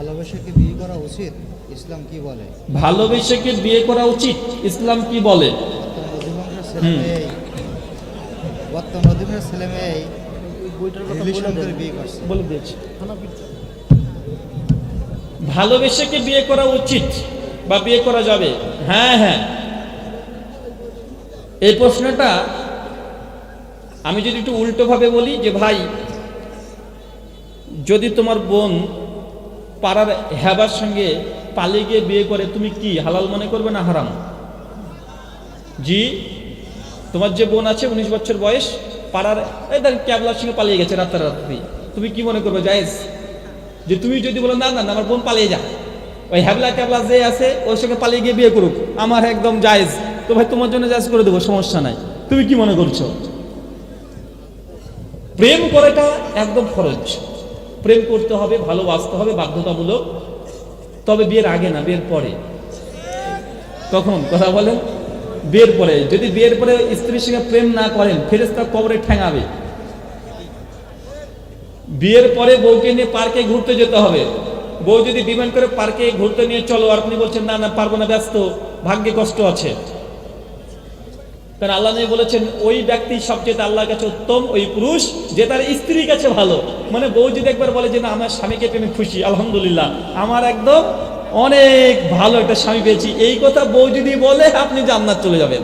ভালোবেসে কি বিয়ে করা উচিত? ইসলাম কি বলে? ভালোবেসে কি বিয়ে করা উচিত? ইসলাম কি বলে? বর্তমান অধিকাংশ ছেলে মেয়ে রিলেশন করে বিয়ে করছে। বলে দিয়েছি। ভালোবেসে কি বিয়ে করা উচিত বা বিয়ে করা যাবে? হ্যাঁ হ্যাঁ, এই প্রশ্নটা আমি যদি একটু উল্টোভাবে বলি যে ভাই, যদি তোমার বোন পাড়ার হ্যাবার সঙ্গে পালিয়ে গিয়ে বিয়ে করে, তুমি কি হালাল মনে করবে না হারাম? জি, তোমার যে বোন আছে 19 বছর বয়স, পাড়ার ক্যাবলার সঙ্গে পালিয়ে গেছে রাতারাতি, তুমি কি মনে করবে জায়েজ? যে তুমি যদি বলো না না আমার বোন পালিয়ে যা, ওই হ্যাবলা ক্যাবলা যে আছে ওর সঙ্গে পালিয়ে গিয়ে বিয়ে করুক, আমার একদম জায়েজ, তো ভাই তোমার জন্য জায়েজ করে দেবো, সমস্যা নাই। তুমি কি মনে করছো? প্রেম করাটা একদম ফরজ, প্রেম করতে হবে, ভালোবাসতে হবে, বাধ্যতামূলক। তবে বিয়ের আগে না, বিয়ের পরে। কখন কথা বলেন? বিয়ের পরে। যদি বিয়ের পরে স্ত্রীর সঙ্গে প্রেম না করেন, ফেরেশতা কবরে ঠ্যাঙাবে। বিয়ের পরে বউকে নিয়ে পার্কে ঘুরতে যেতে হবে। বউ যদি ডিমান্ড করে পার্কে ঘুরতে নিয়ে চলো, আর আপনি বলছেন না না পারবো না, ব্যস্ত, ভাগ্যে কষ্ট আছে, কারণ আল্লাহ নবী বলেছেন ওই ব্যক্তি সবচেয়ে আল্লাহর কাছে উত্তম ওই পুরুষ যে তার স্ত্রীর কাছে ভালো। মানে বউ যদি একবার বলে যে না আমার স্বামীকে পেয়ে আমি খুশি, আলহামদুলিল্লাহ, আমার একদম অনেক ভালো একটা স্বামী পেয়েছি, এই কথা বউ যদি বলে, আপনি জান্নাত চলে যাবেন।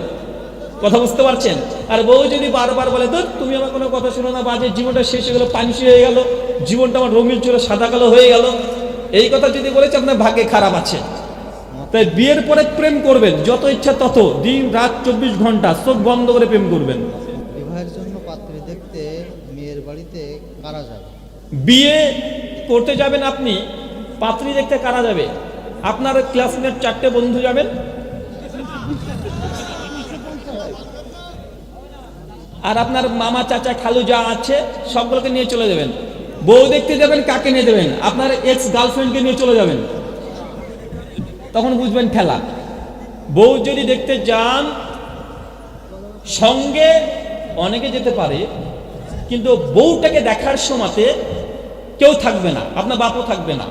কথা বুঝতে পারছেন? আর বউ যদি বারবার বলে তো তুমি আমার কোনো কথা শুনো না, বাজে, জীবনটা শেষ হয়ে গেল, পানিশি হয়ে গেল, জীবনটা আমার রঙিন ছিল সাদা কালো হয়ে গেল, এই কথা যদি বলেছে, আপনার ভাগ্যে খারাপ আছে। তাই বিয়ের পরে প্রেম করবেন, যত ইচ্ছা তত, দিন রাত 24 ঘন্টা চোখ বন্ধ করে প্রেম করবেন। বিবাহের জন্য পাত্রী দেখতে মেয়ের বাড়িতে কারা যাবে? বিয়ে করতে যাবেন আপনি, পাত্রী দেখতে কারা যাবে? আপনার ক্লাসমেট 4টে বন্ধু যাবেন, আর আপনার মামা চাচা খালু যা আছে সবগুলোকে নিয়ে চলে যাবেন। বউ দেখতে যাবেন, কাকে নিয়ে যাবেন? আপনার এক্স গার্লফ্রেন্ডকে নিয়ে চলে যাবেন, তখন বুঝবেন খেলা। বউ যদি দেখতে যান, সঙ্গে অনেকে যেতে পারে, কিন্তু বউটাকে দেখার সময়তে কেউ থাকবে না, আপনার বাপও থাকবে না,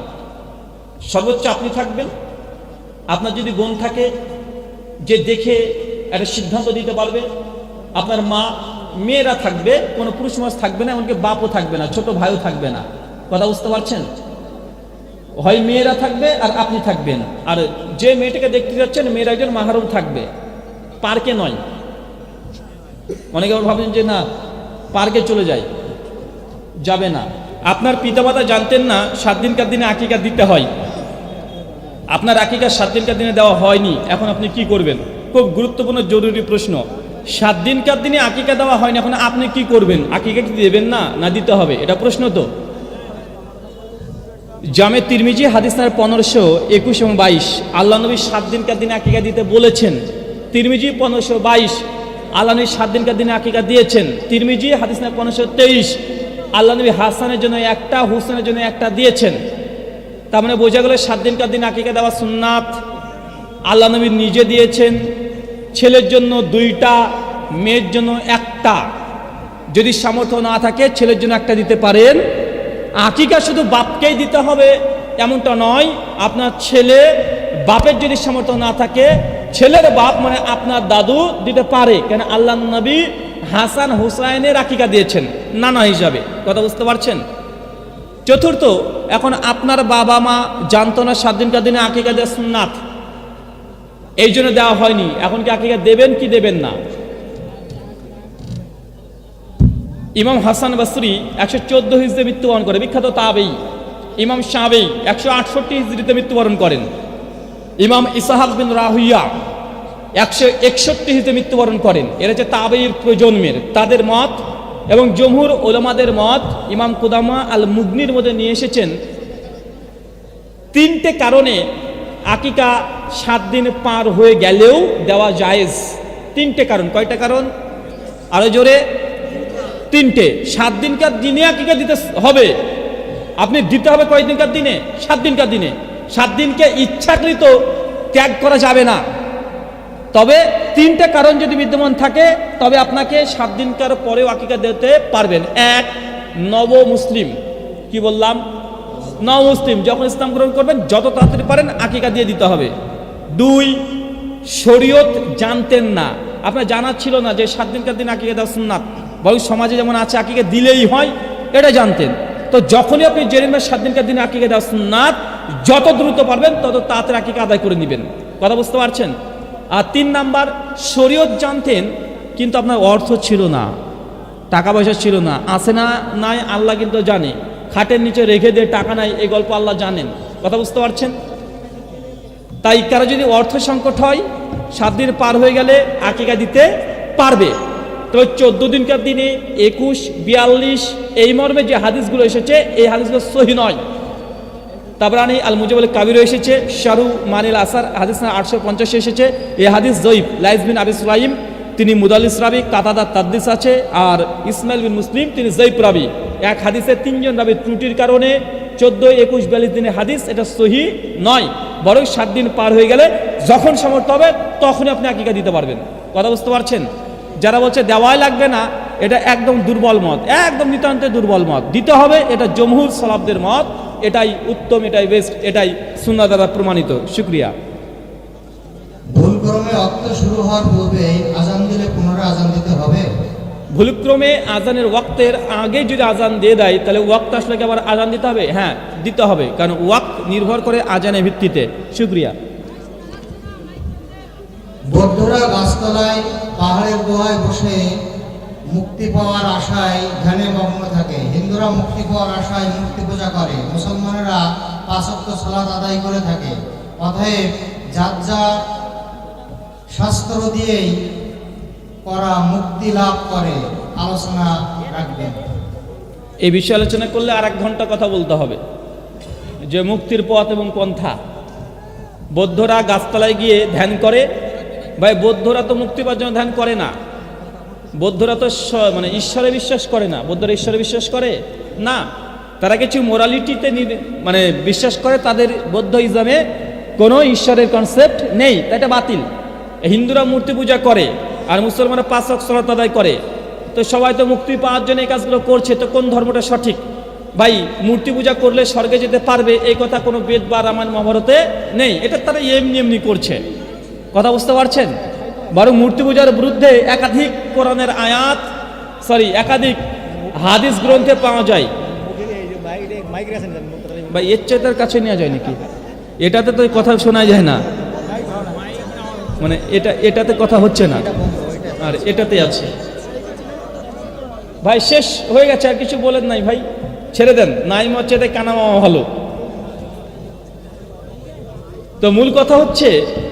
সর্বোচ্চ আপনি থাকবেন। আপনার যদি বোন থাকে যে দেখে একটা সিদ্ধান্ত দিতে পারবে, আপনার মা, মেয়েরা থাকবে, কোনো পুরুষ মানুষ থাকবে না, এমনকি বাপও থাকবে না, ছোট ভাইও থাকবে না। কথা বুঝতে পারছেন? হয় মেয়েরা থাকবে আর আপনি থাকবেন, আর যে মেয়েটাকে দেখতে যাচ্ছেন মেয়ের একজন মাহরম থাকবে, পার্কে নয়। অনেকে আবার ভাবছেন যে না পার্কে চলে যায়, যাবে না। আপনার পিতামাতা জানতেন না 7 দিনকার দিনে আকিকা দিতে হয়, আপনার আকিকা 7 দিনকার দিনে দেওয়া হয়নি, এখন আপনি কি করবেন? খুব গুরুত্বপূর্ণ জরুরি প্রশ্ন। 7 দিনকার দিনে আকিকা দেওয়া হয়নি, এখন আপনি কি করবেন? আকিকা কি দেবেন না, না দিতে হবে? এটা প্রশ্ন। তো জামে তিরমিজি হাদিস নাম্বার 1521 এবং 22, আল্লাহ নবী 7 দিনকার দিনে আকিকা দিতে বলেছেন। তিরমিজি 1522, আল্লাহ নবী 7 দিনকার দিনে আকিকা দিয়েছেন। তিরমিজি হাদিস নাম্বার 1523, আল্লাহ নবী হাসানের জন্য একটা, হুসেনের জন্য একটা দিয়েছেন। তার মানে বোঝা গেল 7 দিনকার দিনে আকিকা দেওয়া সুন্নাত। আল্লাহ নবী নিজে দিয়েছেন, ছেলের জন্য 2টা, মেয়ের জন্য একটা। যদি সামর্থ্য না থাকে ছেলের জন্য একটা দিতে পারেন। আকিকা শুধু বাপকেই দিতে হবে এমনটা নয়, আপনার ছেলে বাপের যদি সামর্থ্য না থাকে, ছেলের বাপ মানে আপনার দাদু দিতে পারে, কেন আল্লাহ নবী হাসান হুসাইনের আকিকা দিয়েছেন নানা হিসাবে। কথা বুঝতে পারছেন? চতুর্থ, এখন আপনার বাবা মা জানতো না 7 দিনকার দিনে আকিকা দেওয়া সুন্নাত, এই জন্য দেওয়া হয়নি, এখন কি আকিকা দেবেন কি দেবেন না? ইমাম হাসান বসরি 114 হিজরিতে মৃত্যুবরণ করে, বিখ্যাত তাবেঈ। ইমাম শাফেঈ 168 হিজরিতে মৃত্যুবরণ করেন। ইমাম ইসহাক বিন রাহুইয়া 161 হিজরিতে মৃত্যুবরণ করেন। এরা হচ্ছে তাবেঈর প্রজন্মের, তাদের মত এবং জমহুর ওলামাদের মত ইমাম কুদামা আল মুগনির মধ্যে নিয়ে এসেছেন। 3টে কারণে আকিকা 7 দিন পার হয়ে গেলেও দেওয়া জায়েজ। 3টে কারণ। কয়টা কারণ? আরো জোরে। 3টে। 7 দিনকার দিনে আকিকা দিতে হবে। আপনি দিতে হবে কয় দিনকার দিনে? 7 দিনকার দিনে। 7 দিনকে ইচ্ছাকৃত ত্যাগ করা যাবে না। তবে 3টে কারণ যদি বিদ্যমান থাকে তবে আপনাকে 7 দিনকার পরেও আকিকা দিতে পারবেন। 1, নব মুসলিম। কি বললাম? মুসলিম যখন ইসলাম গ্রহণ করবেন যত তাড়াতাড়ি পারেন আকিকা দিয়ে দিতে হবে। 2, শরীয়ত জানতেন না, আপনার জানা ছিল না যে 7 দিনকার দিন আকিকা দেওয়া সুন্নাত, বরং সমাজে যেমন আছে আকিকা দিলেই হয়, এটা জানতেন। তো যখনই আপনি জেনে নেবেন 7 দিনকার দিন আকিকা দেওয়া সুন্নাত, যত দ্রুত পারবেন তত তাড়াতাড়ি আকিকা আদায় করে নেবেন। কথা বুঝতে পারছেন? আর 3 নাম্বার, শরীয়ত জানতেন কিন্তু আপনার অর্থ ছিল না, টাকা পয়সা ছিল না। আছে না নাই আল্লাহ কিন্তু জানে, খাটের নিচে রেখে দিয়ে টাকা নাই এই গল্প আল্লাহ জানেন। কথা বুঝতে পারছেন? তাই কারো যদি অর্থ সংকট হয় 7 দিন পার হয়ে গেলে আকিকা দিতে পারবে। তবে 14 দিনকার দিনে 21, 42 এই মর্মে যে হাদিসগুলো এসেছে এই হাদিসগুলো সহি নয়। তাবরানি আল মুজাবুল কাবির এসেছে, শারু মানিল আসার হাদিস 850 এসেছে। এই হাদিস জয়ীফ। লাইস বিন আবি সুলাইম তিনি মুদাল্লিস রাবি, কাতাদা তাদলিস আছে, আর ইসমাইল বিন মুসলিম তিনি জয়ীফ রাবি। এক হাদিসে 3 জন রাবি ত্রুটির কারণে 14, 21, 42 দিনের হাদিস এটা সহি নয়। বরং 7 দিন পার হয়ে গেলে যখন সামর্থ্য হবে তখনই আপনি আকিকা দিতে পারবেন। কথা বুঝতে পারছেন? যারা বলছে দেওয়াই লাগবে না, এটা একদম দুর্বল মত, একদম নিতান্ত দুর্বল মত। দিতে হবে, এটা জমহুর সালাফদের মত, এটাই উত্তম, এটাই বেস্ট, এটাই সুন্নাহ দ্বারা প্রমাণিত। শুকরিয়া। ভুলক্রমে ওয়াক্ত শুরু হওয়ার পূর্বে আজান দিলে পুনরায় আজান দিতে হবে? ভুলক্রমে আজানের ওয়াক্তের আগে যদি আজান দিয়ে দেয় তাহলে ওয়াক্ত আসলে কি আবার আজান দিতে হবে? হ্যাঁ, দিতে হবে, কারণ ওয়াক্ত নির্ভর করে আজানের ভিত্তিতে। শুকরিয়া। বৌদ্ধরা গাছতলায় পাহাড়ের গুহায় বসে মুক্তি পাওয়ার আশায় ধ্যানে মগ্ন থাকে। হিন্দুরা মুক্তি পাওয়ার আশায় মূর্তি পূজা করে। মুসলমানেরা 5 ওয়াক্ত সালাত আদায় করে থাকে। অতএব যার যা শাস্ত্র দিয়েই করা মুক্তি লাভ করে, আলোচনা রাখবেন। এই বিষয়ে আলোচনা করলে আর 1 ঘন্টা কথা বলতে হবে, যে মুক্তির পথ এবং পন্থা। বৌদ্ধরা গাছতলায় গিয়ে ধ্যান করে। ভাই, বৌদ্ধরা তো মুক্তি পাওয়ার জন্য ধ্যান করে না। বৌদ্ধরা তো মানে ঈশ্বরে বিশ্বাস করে না। বৌদ্ধরা ঈশ্বরে বিশ্বাস করে না, তারা কিছু মোরালিটিতে মানে বিশ্বাস করে। তাদের বৌদ্ধ ইসলামে কোনো ঈশ্বরের কনসেপ্ট নেই, তাই এটা বাতিল। হিন্দুরা মূর্তি পূজা করে আর মুসলমানরা 5 ওয়াক্ত সালাত আদায় করে। তো সবাই তো মুক্তি পাওয়ার জন্য এই কাজগুলো করছে, তো কোন ধর্মটা সঠিক? ভাই, মূর্তি পূজা করলে স্বর্গে যেতে পারবে এই কথা কোনো বেদ বা রামায়ণ মহাভারতে নেই। এটা তারা এমনি এমনি করছে। কথা বুঝতে পারছেন? বরং মূর্তি পূজার বিরুদ্ধে একাধিক কোরআনের আয়াত, একাধিক হাদিস গ্রন্থে পাওয়া যায়। ভাই, এর চেয়ে তার কাছে নেওয়া যায় নাকি? এটাতে তো কথা শোনা যায় না, মানে এটাতে কথা হচ্ছে না, আর এটাতে আছে। ভাই, শেষ হয়ে গেছে, আর কিছু বলেন নাই ভাই, ছেড়ে দেন। নাই মচ্ছেদে কানা মামা ভালো। তো মূল কথা হচ্ছে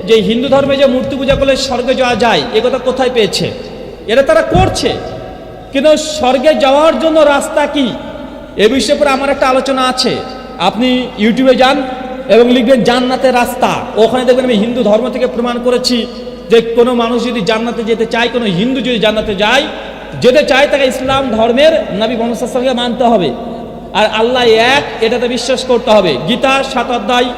যে হিন্দু ধর্মে যে মূর্তি পূজা করলে স্বর্গে যাওয়া যায়, এ কথা কোথায় পেয়েছে? এটা তারা করছে, কিন্তু স্বর্গে যাওয়ার জন্য রাস্তা কি, এ বিষয়ে পরে আমার একটা আলোচনা আছে। আপনি ইউটিউবে যান এবং লিখবেন জান্নাতের রাস্তা, ওখানে দেখবেন আমি হিন্দু ধর্ম থেকে প্রমাণ করেছি যে কোনো মানুষ যদি জান্নাতে যেতে চায়, কোনো হিন্দু যদি জান্নাতে যেতে চায়, তাকে ইসলাম ধর্মের নবী মুহাম্মদ সাল্লাল্লাহু আলাইহি ওয়াসাল্লামকে মানতে হবে, আর আল্লাহ এক এটাতে বিশ্বাস করতে হবে। গীতা 7 অধ্যায়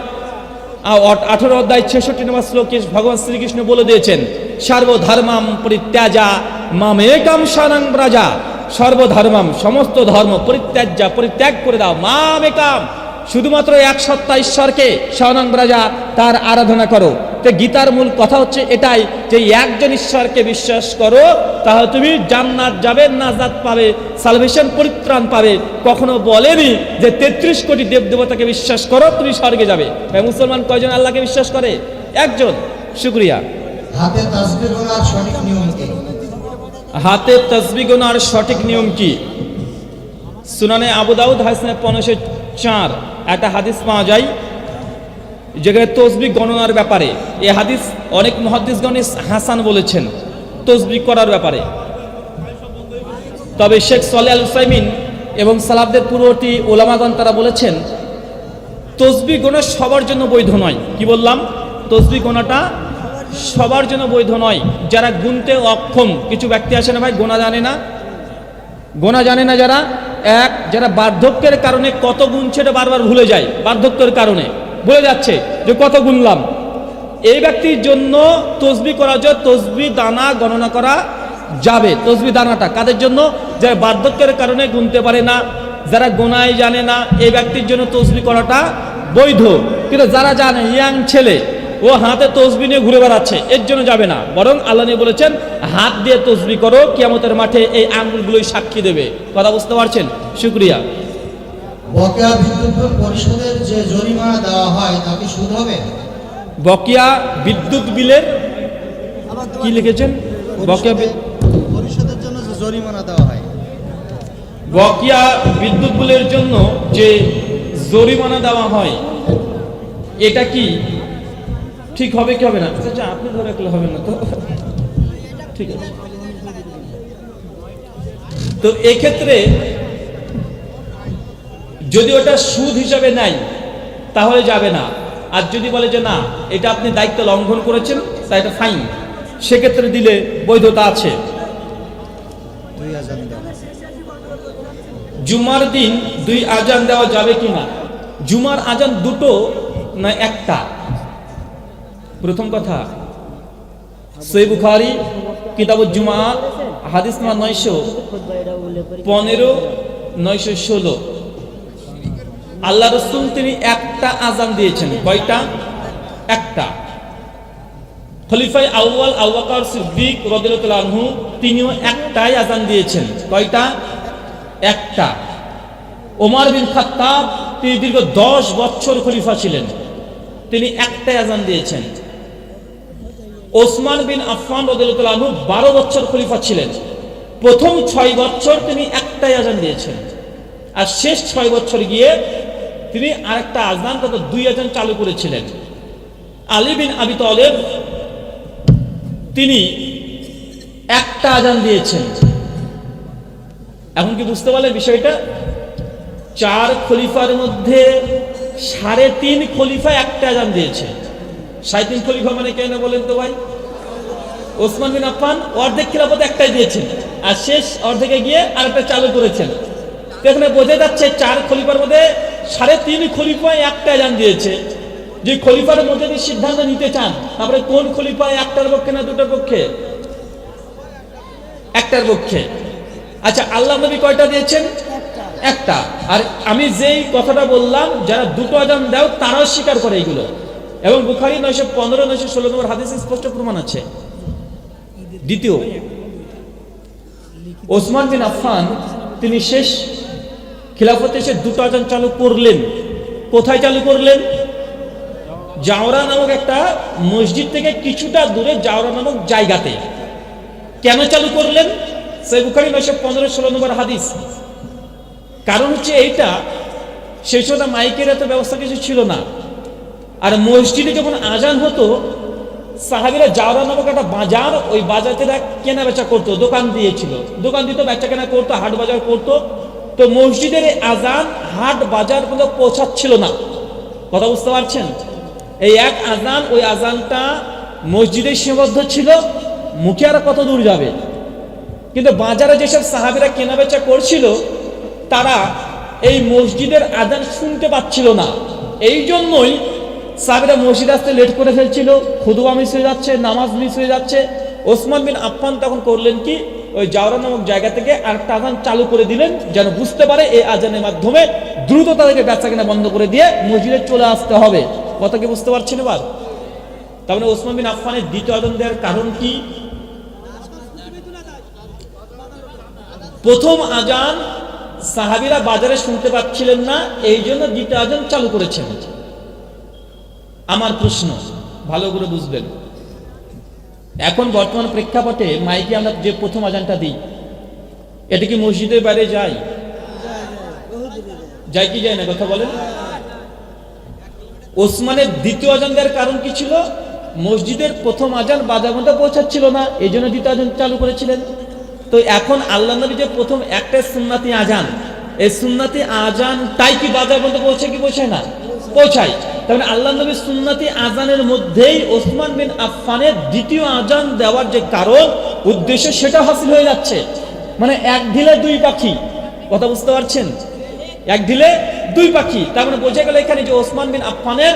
18 অধ্যায় 66 নম্বর শ্লোকে ভগবান শ্রীকৃষ্ণ বলে দিয়েছেন, সর্বধর্মাম পরিত্যাজা মামেকম শরণং ব্রজা। সর্বধর্মাম, সমস্ত ধর্ম পরিত্যাগ করে দাও, মামেকম, শুধুমাত্র এক সত্তা ঈশ্বরকে শরণং ব্রজা, তার আরাধনা করো। তো গীতার মূল কথা হচ্ছে এটাই, যে একজন ঈশ্বরকে বিশ্বাস করো, তাহলে তুমি জান্নাত যাবে, নাজাত পাবে, সালভেশন, পরিত্রাণ পাবে। কখনো বলেনি যে 33 কোটি দেবদেবতাকে বিশ্বাস করো তুমি স্বর্গে যাবে। ভাই, মুসলমান কয়জন আল্লাহকে বিশ্বাস করে? একজন। শুকরিয়া। হাতে তাসবিহ গোনার সঠিক নিয়ম কি? হাতে তাসবিহ গোনার সঠিক নিয়ম কি? সুনানে আবু দাউদ হাদিস 1504 একটা হাদিস পাওয়া যায় যেখানে তসবিহ গণনার ব্যাপারে। এই হাদিস অনেক মুহাদ্দিসগণ হাসান বলেছেন তসবিহ করার ব্যাপারে। তবে শেখ সালেহ আল উসাইমিন এবং সালাফদের পূর্ববর্তী ওলামাগণ তারা বলেছেন তসবিহ গোনা সবার জন্য বৈধ নয়। কি বললাম? তসবিহ গোনাটা সবার জন্য বৈধ নয়। যারা গুনতে অক্ষম, কিছু ব্যক্তি আছে না ভাই, গোনা জানে না যারা, যারা বার্ধক্যের কারণে কত গুনছে এটা বারবার ভুলে যায়, বার্ধক্যের কারণে ভুলে যাচ্ছে যে কত গুনলাম। এই ব্যক্তির জন্য তসবিহ করা যায়, তসবিহ দানা গণনা করা যাবে। তসবিহ দানাটা কাদের জন্য? যারা বার্ধক্যের কারণে গুনতে পারে না, যারা গোনায় জানে না এই ব্যক্তির জন্য তসবিহ করাটা বৈধ, কিন্তু যারা জানে ইয়াং ছেলে ও হাতে তসবিহ নিয়ে ঘুরে বেড়াচ্ছে এর জন্য যাবে না, বরং আল্লাহ নিয়ে বলেছেন হাত দিয়ে তসবিহ করো, কিয়ামতের মাঠে এই আঙ্গুলগুলোই সাক্ষী দেবে। কথা বুঝতে পারছেন? শুকরিয়া। বকেয়া বিদ্যুৎ বিল পরিশোধের যে জরিমানা দেওয়া হয় তা কি সুদ হবে? বকেয়া বিদ্যুৎ বিলের কি লিখেছেন? বকেয়া পরিশোধের জন্য যে জরিমানা দেওয়া হয়, বকেয়া বিদ্যুৎ বিলের জন্য যে জরিমানা দেওয়া হয় এটা কি ঠিক হবে কি হবে না? আচ্ছা আপনি ধরে রাখলে হবে না তো, ঠিক আছে। তো এক্ষেত্রে যদি ওটা সুদ হিসাবে নেয় তাহলে যাবে না, আর যদি বলে যে না এটা আপনি দায়িত্ব লঙ্ঘন করেছেন তাই এটা ফাইন, সেক্ষেত্রে দিলে বৈধতা আছে। জুমার দিন 2 আজান দেওয়া যাবে কিনা? জুমার আজান দুটো না একটা? প্রথম কথা, সহিহ বুখারী কিতাবুল জুমা হাদিস নাম্বার 915 916 আল্লাহ রাসূল তিনি একটা আজান দিয়েছেন। কয়টা? একটা। খলিফায়ে আউয়াল আবু বকর সিদ্দিক রাদিয়াল্লাহু আনহু তিনিও একটাই আজান দিয়েছেন। কয়টা? একটা। ওমর বিন খাত্তাব তিনি দীর্ঘ 10 বছর খলিফা ছিলেন, তিনি একটাই আজান দিয়েছেন। ওসমান বিন আফফান রাদিয়াল্লাহু আনহু 12 বছর খলিফা ছিলেন, প্রথম 6 বছর তিনি একটাই আজান দিয়েছেন, আর শেষ 6 বছর গিয়ে তিনি আরেকটা আজান তথা 2 আজান চালু করেছিলেন। আলী বিন আবি তালেব তিনি একটা আজান দিয়েছেন। এখন কি বুঝতে পারলেন বিষয়টা? 4 খলিফার মধ্যে 3.5 খলিফা একটা আজান দিয়েছে। 3.5 খলিফা মানে কেন বলেন তো ভাই? ওসমান বিন আফফান অর্ধেক খিলাফত একটাই দিয়েছেন, আর শেষ অর্ধেকে গিয়ে আরেকটা চালু করেছেন। তো এখানে বোঝা যাচ্ছে 4 খলিফার মধ্যে 3.5 খলিফা একটা আজান দিয়েছে। যে খলিফার মধ্যে যদি সিদ্ধান্ত নিতে চান তারপরে কোন খলিফা একটার পক্ষে না দুটোর পক্ষে? একটার পক্ষে। আচ্ছা, আল্লাহ নবী কয়টা দিয়েছেন? একটা। আর আমি যেই কথাটা বললাম যারা দুটো আজান দাও তারাও স্বীকার করে এইগুলো, এবং বুখারী 915 916 নম্বর হাদিসে স্পষ্ট প্রমাণ আছে। দ্বিতীয়, ওসমান বিন আফফান তিনি শেষ খিলাফতে এসে দুটো আজান চালু করলেন। কোথায় চালু করলেন? জাওরা নামক একটা মসজিদ থেকে কিছুটা দূরে জাওরা নামক জায়গাতে। কেন চালু করলেন? সহিহ বুখারী 915 16 নম্বর হাদিস। কারণ হচ্ছে এইটা, সেই সময় মাইকের এত ব্যবস্থা কিছু ছিল না, আর মসজিদে যখন আজান হতো সাহাবীরা জাওরা নামক একটা বাজার, ওই বাজারে কেনা বেচা করতো, দোকান দিয়েছিল, দোকান দিত, বেচা কেনা করতো, হাট বাজার করতো। তো মসজিদের আজান হাট বাজার পর্যন্ত পৌঁছাচ্ছিল না। কথা বুঝতে পারছেন? এই এক আজান, ওই আজানটা মসজিদে সীমাবদ্ধ ছিল, মুখে আর কত দূর যাবে। কিন্তু বাজারে যেসব সাহাবীরা কেনা বেচা করছিল তারা এই মসজিদের আজান শুনতে পাচ্ছিল না, এই জন্যই সাহাবীরা মসজিদে আসতে লেট করে ফেলছিল, খুতবা মিস হয়ে যাচ্ছে, নামাজ মিস হয়ে যাচ্ছে। ওসমান বিন আফফান তখন করলেন কি, ওই জাওরা নামক জায়গা থেকে আরেকটা আজান চালু করে দিলেন, যেন বুঝতে পারে এই আজানের মাধ্যমে দ্রুত তাদেরকে বেচা কেনা বন্ধ করে দিয়ে মসজিদে চলে আসতে হবে। কথা কি বুঝতে পারছেন এবার? তার মানে ওসমান বিন আফফানের দ্বিতীয় আজান দেওয়ার কারণ কি? প্রথম আজান সাহাবীরা বাজারে শুনতে পাচ্ছিলেন না, এই জন্য দ্বিতীয় আজান চালু করেছেন। আমার প্রশ্ন ভালো করে বুঝবেন, এখন বর্তমান প্রেক্ষাপটে মাইকে আমরা যে প্রথম আজানটা দিই, এটা কি মসজিদের বাইরে যায়? যায় কি যায় না? কথা বলেন। ওসমানের দ্বিতীয় আজান দেওয়ার কারণ কি ছিল? মসজিদের প্রথম আজান বাজার মধ্যে পৌঁছাচ্ছিল না, এই জন্য দ্বিতীয় আজান চালু করেছিলেন। তো এখন আল্লাহ নবী যে প্রথম একটা সুন্নাতি আজান, এই সুন্নাতি আজানটাই কি বাজার মধ্যে পৌঁছে কি পৌঁছায় না? পৌঁছায়। তাহলে আল্লাহ নবীর সুন্নাতি আজানের মধ্যেই ওসমান বিন আফফানের দ্বিতীয় আজান দেওয়ার যে কারণ, উদ্দেশ্য, সেটা হাসিল হয়ে যাচ্ছে। মানে এক ঢিলে 2 পাখি। কথা বুঝতে পারছেন? এক ঢিলে 2 পাখি। তার মানে বোঝা গেল এখানে যে ওসমান বিন আফফানের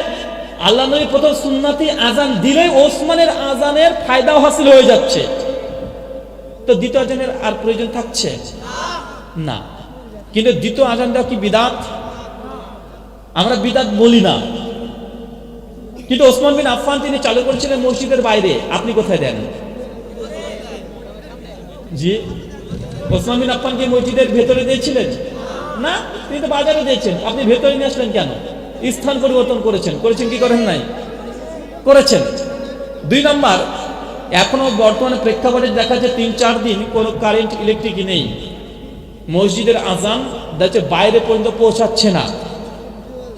আল্লাহ নবী প্রথম সুন্নাতি আজান দিলেই ওসমানের আজানের ফায়দাও হাসিল হয়ে যাচ্ছে। তো দ্বিতীয় আজানের আর প্রয়োজন থাকছে না। কিন্তু দ্বিতীয় আজান দেওয়া কি বিদাত? আমরা বিদাত বলি না, কিন্তু ওসমান বিন আফফান তিনি চালু করেছিলেন মসজিদের বাইরে। আপনি কোথায় দেন? জি, ওসমান বিন আফফান কি মসজিদের ভেতরে দিয়েছিলেন? না, তিনি তো বাজারে দিয়েছেন। আপনি ভেতরে নিয়ে আসলেন কেন? স্থান পরিবর্তন করেছেন কি করেন নাই? করেছেন। 2 নম্বর, এখনো বর্তমানে প্রেক্ষাপটে দেখা যায় 3-4 দিন কোনো কারেন্ট ইলেকট্রিক নেই, মসজিদের আজান যাচ্ছে বাইরে পর্যন্ত পৌঁছাচ্ছে না।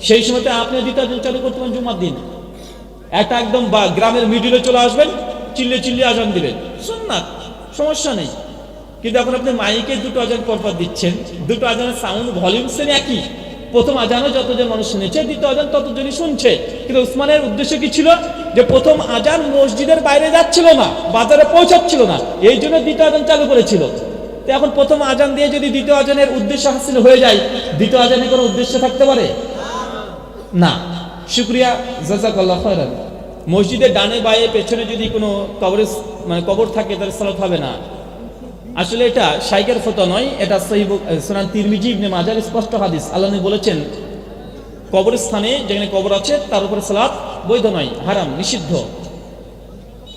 সেই সময়তে আপনি দ্বিতীয় আজান চালু করতে পারেন জুমার দিন। একটা একদম গ্রামের মিডিলে চলে আসবেন, চিল্লে আজান দিবেন, সুন্নাত, সমস্যা নেই। কিন্তু এখন আপনি মাইকে 2টো আজান পরপর দিচ্ছেন, 2টো আজানের সাউন্ড ভলিউম সেম একই। প্রথম আজানও যতজন মানুষ শুনেছে, দ্বিতীয় আজান ততজনই শুনছে। কিন্তু উসমানের উদ্দেশ্য কি ছিল? যে প্রথম আজান মসজিদের বাইরে যাচ্ছিল না, বাজারে পৌঁছাচ্ছিল না, এই জন্য দ্বিতীয় আজান চালু করেছিল। তো এখন প্রথম আজান দিয়ে যদি দ্বিতীয় আজানের উদ্দেশ্য হাসিল হয়ে যায়, দ্বিতীয় আজানে কোনো উদ্দেশ্য থাকতে পারে না। শুকরিয়া, জাযাকাল্লাহ খায়রান। মসজিদের ডানে বায়ে পেছনে যদি কোনো কবর থাকে তাহলে সালাত হবে না। আসলে এটা শাইখের ফতোয়া নয়, এটা সহিহ সুনান তিরমিজি, ইবনে মাজার স্পষ্ট হাদিস। আল্লাহ নবী বলেছেন, কবরস্থানে যেখানে কবর আছে তার উপরে সালাত বৈধ নয়, হারাম, নিষিদ্ধ।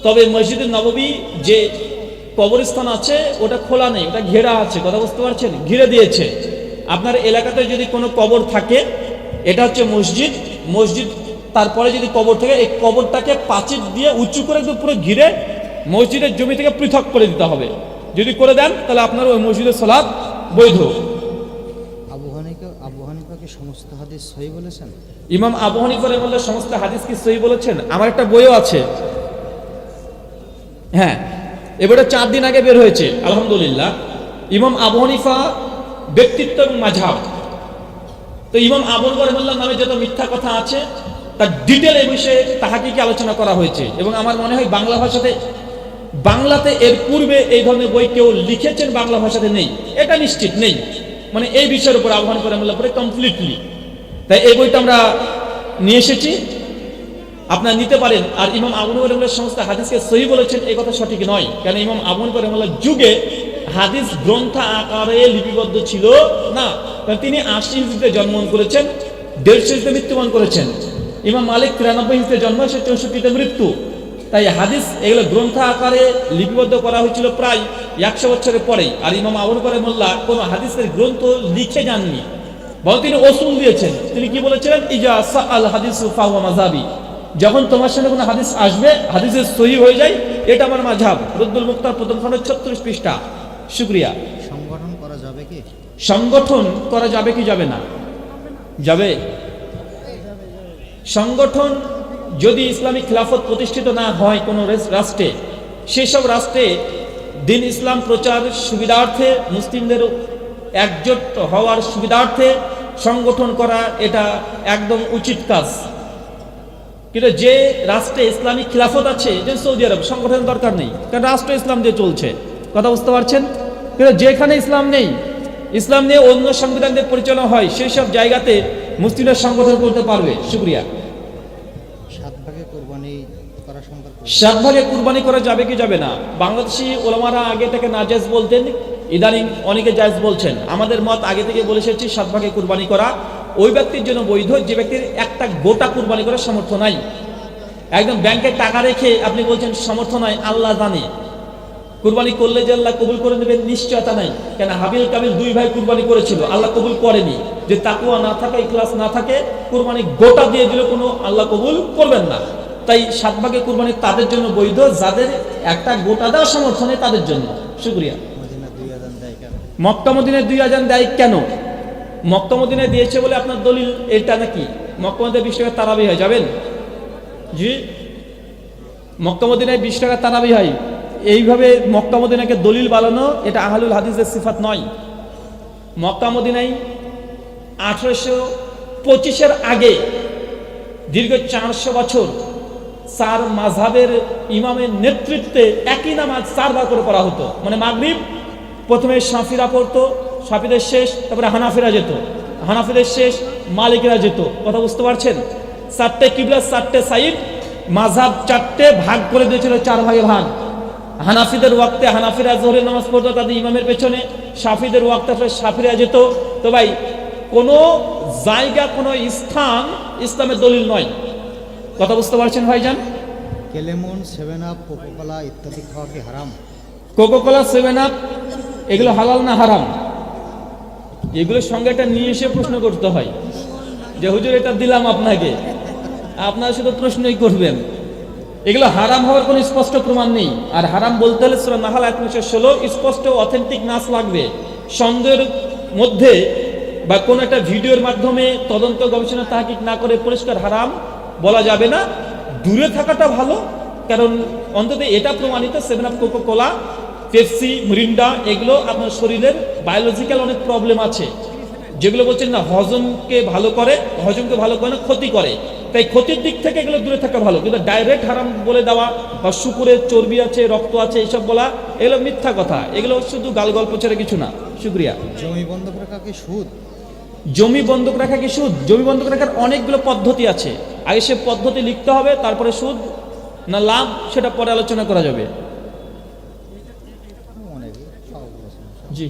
তবে মসজিদে নববী যে কবরস্থান আছে ওটা খোলা নেই, ওটা ঘেরা আছে। কথা বুঝতে পারছেন? ঘিরে দিয়েছে। আপনার এলাকাতে যদি কোনো কবর থাকে, এটা হচ্ছে মসজিদ, তারপরে যদি কবর থাকে, এই কবরটাকে পাঁচিল দিয়ে উঁচু করে একদম পুরো ঘিরে মসজিদের জমি থেকে পৃথক করে দিতে হবে। যদি করে দেন তাহলে আপনার ওই মসজিদের সালাত বৈধ। আবু হানিফা কি সমস্ত হাদিস সহিহ বলেছেন? ইমাম আবু হানিফা রাহিমাহুল্লাহ সমস্ত হাদিস কি সহিহ বলেছেন? আমার একটা বইও আছে, হ্যাঁ, এবারে 4 দিন আগে বের হয়েছে, আলহামদুলিল্লাহ। ইমাম আবু হানিফা ব্যক্তিত্ব এবং মাযহাব। তো ইমাম আবু হানিফা রাহিমাহুল্লাহ নামে যত মিথ্যা কথা আছে তার ডিটেল এই বিষয়ে তাহাকিকে আলোচনা করা হয়েছে। এবং আমার মনে হয় বাংলাতে এর পূর্বে এই ধরনের বই কেউ লিখেছেন বাংলা ভাষাতে নেই, এটা নিশ্চিত নেই। মানে এই বিষয়ের উপর আবু হানিফা রাহিমাহুল্লাহ পরে কমপ্লিটলি। তাই এই বইটা আমরা নিয়ে এসেছি, আপনারা নিতে পারেন। আর ইমাম আবু হানিফা রাহিমাহুল্লাহ সমস্ত হাদিসকে সহিহ বলেছেন এই কথা সঠিক নয়, কারণ ইমাম আবু হানিফা রাহিমাহুল্লাহ যুগে হাদিস গ্রন্থ আকারে লিপিবদ্ধ ছিল না। কারণ তিনি 80 হিজরিতে জন্মগ্রহণ করেছেন, 150 হিজরিতে মৃত্যুবরণ করেছেন। ইমাম মালিক 93 হিজরিতে জন্ম, 64তে মৃত্যু। তাই হাদিস এগুলো গ্রন্থ আকারে লিপিবদ্ধ করা হয়েছিল প্রায় 100 বছরের পরেই। আর ইমাম আবু হানিফা রাহিমাহুল্লাহ কোনো হাদিসের গ্রন্থ লিখে যাননি, বরং তিনি উসুল দিয়েছেন। তিনি কি বলেছিলেন? ইজা সাআল হাদিসু ফাহুয়া মাযহাবি। যখন তোমার সামনে কোনো হাদিস আসবে, হাদিসের সহিহ হয়ে যায়, এটা আমার মাযহাব। রদ্দুল মুখতার প্রথম খণ্ড 36 পৃষ্ঠা। শুকরিয়া। সংগঠন করা যাবে কি? সংগঠন করা যাবে কি যাবে না? যাবে। সংগঠন যদি ইসলামিক খিলাফত প্রতিষ্ঠিত না হয় কোনো রাষ্ট্রে, সেসব রাষ্ট্রে দিন ইসলাম প্রচার সুবিধার্থে, মুসলিমদের একজোট হওয়ার সুবিধার্থে সংগঠন করা এটা একদম উচিত কাজ। কিন্তু যে রাষ্ট্রে ইসলামিক খিলাফত আছে, যে সৌদি আরব, সংগঠনের দরকার নেই, কারণ রাষ্ট্র ইসলাম দিয়ে চলছে। কথা বুঝতে পারছেন? কিন্তু যেখানে ইসলাম নেই, ইসলাম নিয়ে অন্য সংবিধান দিয়ে পরিচালনা হয়, সেই সব জায়গাতে মুসলিমরা সংগঠন করতে পারবে। শুকরিয়া। 7 ভাগে কুরবানি করা যাবে কি যাবে না? বাংলাদেশি ওলামারা আগে থেকে নাজায়েজ বলতেন, ইদানিং অনেকে জায়েজ বলছেন। আমাদের মত আগে থেকে বলে এসেছি, 7 ভাগে কুরবানি করা ওই ব্যক্তির জন্য বৈধ যে ব্যক্তির একটা গোটা কুরবানি করার সামর্থ্য নাই। একদম ব্যাংকে টাকা রেখে আপনি বলছেন সামর্থ্য নাই, আল্লাহ জানে। কুরবানি করলে যে আল্লাহ কবুল করে নেবেন নিশ্চয়তা নাই। কেন হাবিল কাবিল 2 ভাই কুরবানি করেছিল, আল্লাহ কবুল করেনি। যে তাকওয়া না থাকে, ইখলাস না থাকে, কুরবানি গোটা দিয়ে দিলে কোনো আল্লাহ কবুল করবেন না। তাই 7 ভাগে কুরবানি তাদের জন্য বৈধ যাদের একটা গোটা দেওয়ার সামর্থ্য নেই, তাদের জন্য। শুকরিয়া। মক্কা মদিনায় 2 আজান দেয় কেন? মক্কা মদিনায় দিয়েছে বলে আপনার দলিল এটা নাকি? মক্কা মদিনায় 20 টাকা তারাবি হয়, যাবেন? জি, মক্কা মদিনায় 20 টাকা তারাবি হয়। এইভাবে মক্কা মদিনাকে দলিল বানানো এটা আহলুল হাদিসের সিফাত নয়। মক্কা মদিনায় 1825-এর আগে দীর্ঘ 400 বছর 4 মাযহাবের ইমামের নেতৃত্বে একই নামাজ 4 বার করে পড়া হতো। মানে মাগরিব প্রথমে শাফিরা পড়তো, শাফিদের শেষ, তারপরে হানাফিরা যেত, হানাফিদের শেষ মালিকরা যেত। কথা বুঝতে পারছেন? 4টে কিবলা, 4টে সাইড, মাযহাব 4টে ভাগ করে দিয়েছিল, 4 ভাগে ভাগ। হানাফিদের ওয়াক্তে হানাফিরা জোহরের নামাজ পড়তো তাদের ইমামের পেছনে, শাফিদের ওয়াক্তে শাফিরা যেত, তো ভাই কোনো জায়গা কোনো স্থান ইসলামের দলিল নয়। কথা বুঝতে পারছেন ভাইজান? কেলেমন, 7 আপ, কোকোকোলা ইত্যাদি খাওয়া কি হারাম? কোকোকোলা, 7 আপ এগুলো হালাল না হারাম? এগুলোর সঙ্গে একটা নিয়ে এসে প্রশ্ন করতে হয় যে হুজুর এটা দিলাম আপনাকে, আপনারা শুধু প্রশ্নই করবেন। এগুলো হারাম হওয়ার কোনো স্পষ্ট প্রমাণ নেই। আর হারাম বলতে হলে সূরা নাহল আয়াত 16 স্পষ্ট অথেন্টিক নাস লাগবে। সন্দেহের মধ্যে বা কোনো একটা ভিডিওর মাধ্যমে তদন্ত গবেষণা তাহকিক না করে পরিষ্কার হারাম বলা যাবে না। দূরে থাকাটা ভালো, কারণ অন্তত এটা প্রমাণিত 7 আপ, কোকোকোলা, পেপসি, মিরিন্ডা এগুলো আপনার শরীরের বায়োলজিক্যাল অনেক প্রবলেম আছে, যেগুলো বলছেন না হজমকে ভালো করে না, ক্ষতি করে। তাই ক্ষতির দিক থেকে এগুলো দূরে থাকা ভালো। কিন্তু ডাইরেক্ট হারাম বলে দেওয়া বা শুকুরের চর্বি আছে, রক্ত আছে, এইসব বলা এগুলো মিথ্যা কথা। এগুলো শুধু গাল গল্প ছেড়ে কিছু না। শুক্রিয়া। জমি বন্ধক রাখা কি সুদ? জমি বন্ধক রাখা কি সুদ? জমি বন্ধক রাখার অনেকগুলো পদ্ধতি আছে। আগে সে পদ্ধতি লিখতে হবে, তারপরে সুদ না লাভ সেটা পরে আলোচনা করা যাবে। জি।